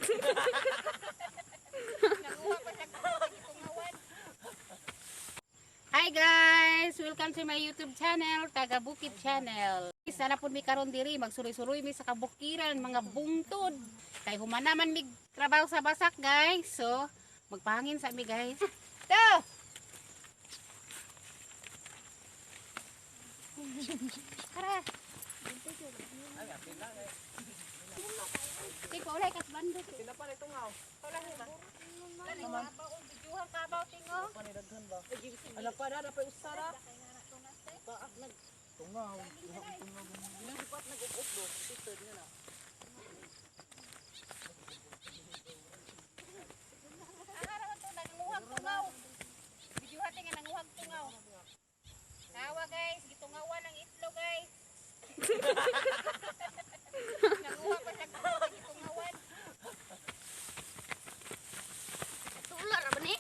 Hi guys! Welcome to my YouTube channel, Taga Bukid Channel. Sana po mi karon diri magsuroy-suroy mi sa kabukiran, mga bungtod. Kay humanaman mi trabaho sa basak guys. So, magpahangin sa mi guys. To! Tara! Tipo ulay kas bandot. Sila pa nito nga. Wala ni ba? Kani wa pa og bijuhan ka ba tingo? Panidaghan ba? Ala pa da pa usara. Paak nag tungaw. Lipat nag-up do. Sited na. Ara man to nanguhag tungaw. Bijuhan tinga nanguhag tungaw. Tawa guys, gitungawan ang itlog guys. Nanguhag pa siya gitungawan. Tular ba ni?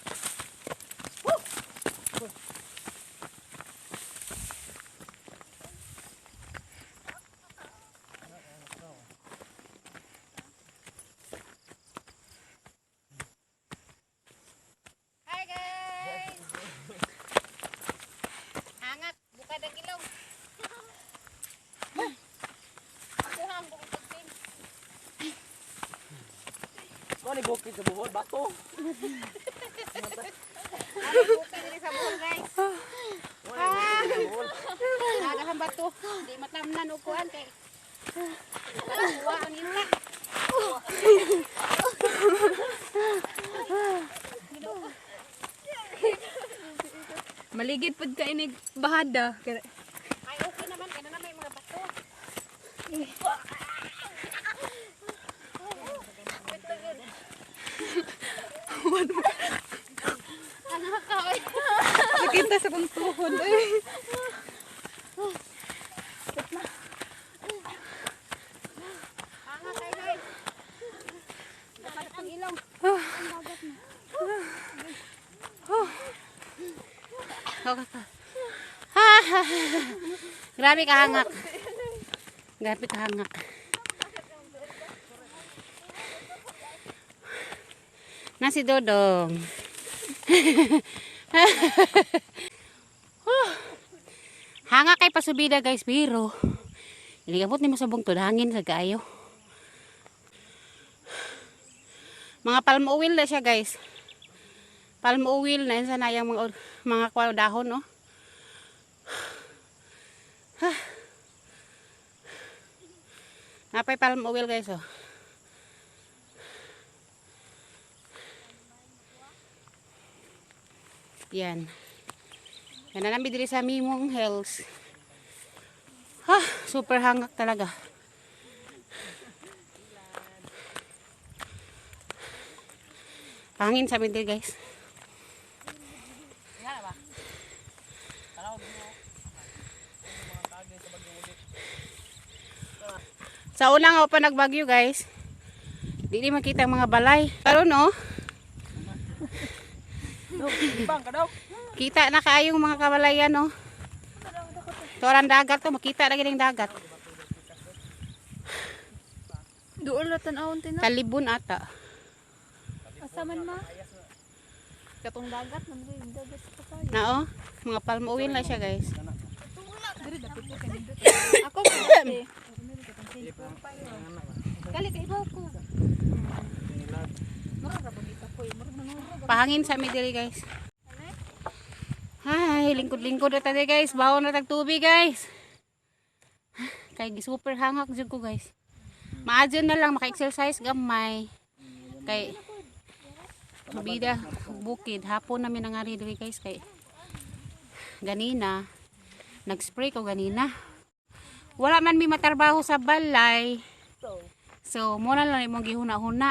Hi guys. Hangat buka dag ilong. Ako hang bukod pagsin. Ko ni bukid sa buhol bato. Ari bukid diri sa buhol guys. Nagahan bato. Di matamnan og kuan kay. Kuha ang ina. Maligid pud ka inig bahada. Ay okay naman kay na may mga bato. Anak ka oy. Nakita sa kong tuhod. Hangat kay guys. Dapat ang ilong. Grabe kahangak. Grabe kahangak. Na si Dodong. Hangak kay pasubida guys, biro. Iligabot ni mo sa bungtod, hangin sa kayo. Mga palm oil na siya guys. Palm oil na yun sana yung mga kwal dahon no. Napay palm oil guys oh. Yan. Yan na namin diri sa Mimong Hills. Super hangak talaga. Hangin sa amin diri guys. Sa una nga pa nagbagyo guys. Di makita ang mga balay. Karon no. Bang ka daw. Kita na kaayong mga kabalayan no. Toran dagat to, makita na gining dagat. Duol na tan-awon tina. Talibon ata. Asa man ma? Katong dagat man rin dagat sa kayo. Nao, mga palm oil na siya guys. Diri dapit ko kanindot. Ako pwede. Kali kay ibaw ko. Mura ra bagita ko, mura nangurog. Pahangin sa amin diri guys. Ay, lingkod-lingkod na tayo guys. Bawon na tag tubig guys. Kay super hangak jud ko guys. Maadyon na lang maka-exercise gamay. Kay subida bukid hapon namin nangari diri guys kay ganina nag-spray ko ganina. Wala man mi matarbaho sa balay. So, muna lang imong gihuna-huna.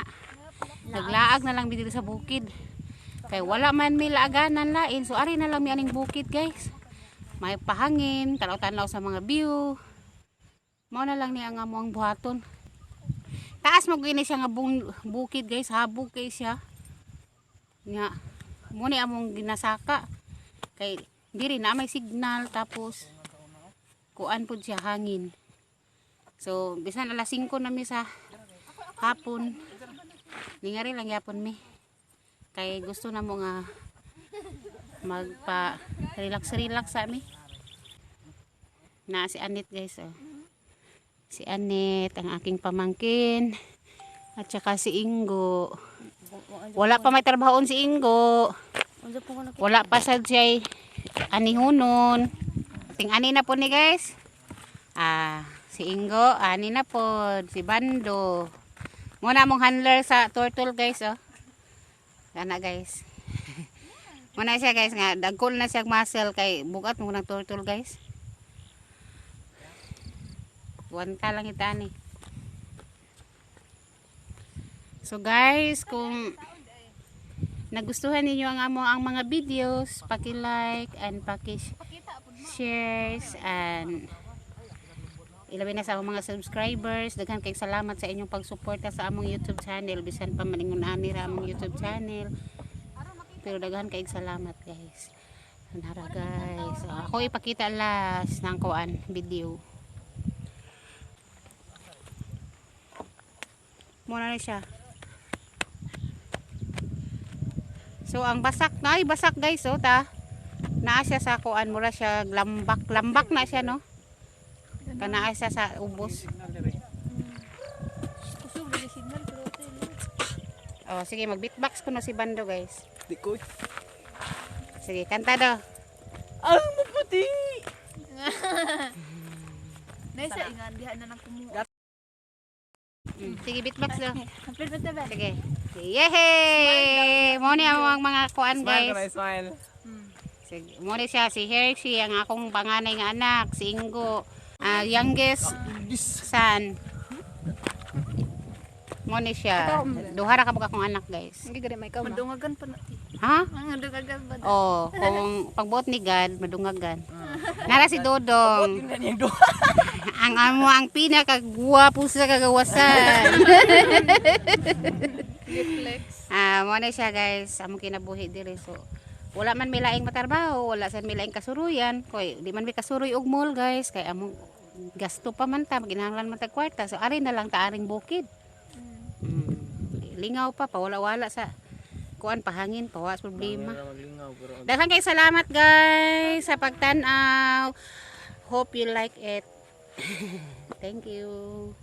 Naglaag na lang mi diri sa bukid. Kay wala man mi laaganan lain. So, ari na lang mi aning bukid guys. May pahangin, tanaw-tanaw sa mga view. Mao na lang ni ang among buhaton. Taas mo gini siya nga bukid guys, habog kay siya. Nya, mo ni among ginasaka. Kay diri na may signal tapos kuan pud siya hangin. So, bisan alas 5 na mi sa hapon. Lingari lang yapon mi. Kay gusto na mo nga magpa relax sa mi. Na si Anit guys oh. Si Anit ang aking pamangkin at saka si Ingo. Wala pa may trabahoon si Ingo. Unsa po ko nakita? Wala pa sad siya anihunon. Ting ani na po ni guys. Si Ingo, ani na po. Si Bando. Muna mong handler sa turtle guys oh. Kana guys. Muna siya guys nga dagkol na siya muscle kay bukat mo ng turtle guys. Wanta lang itani. So guys, kung nagustuhan ninyo ang mga videos, paki-like and paki-shares and ilabi na sa mga subscribers. Daghan kay salamat sa inyong pagsuporta sa among YouTube channel. Bisan pa maningon ani ra among YouTube channel. Pero daghan kay salamat guys. Nara guys. So, ako ipakita last ng kuan video. Muna na siya. So ang basak guys oh ta. Naa siya sa kuan mura siya lambak na siya no. Kana siya sa ubos. Kusog di signal pero okay. Oh sige mag-beatbox ko no si Bando guys. Di ko. Sige kanta daw. Ang maputi. Nasa ingan diha na nang kumuha. Sige beatbox daw. Complete ba tayo? Sige. Yehey! Mo ni ang mga kuan Smile ka guys. na, smile. Sige, mo ni siya si Hershey ang akong panganay nga anak, si Ingo, youngest son. Mo ni siya. Duha ra ka bug akong anak guys. Hindi gari may ikaw. Madungagan pa na. Ha? Madungagan ba? Oh, kung pagbuot ni God, madungagan. Nara si Dodong. Tingnan niya do. Ang pinakagwapo sa kagawasan. Reflex. Mo na siya guys, among kinabuhi diri so wala man may laing matarbaho, wala sad may laing kasuruyan, koy di man may kasuroy og mall guys, kay among gasto pa man ta, ginahanglan man ta kwarta, so ari na lang ta aring bukid. Lingaw pa wala sa kuan pahangin, pawas problema. Maglingaw pero Daghang kay salamat guys sa pagtan-aw. Hope you like it. Thank you.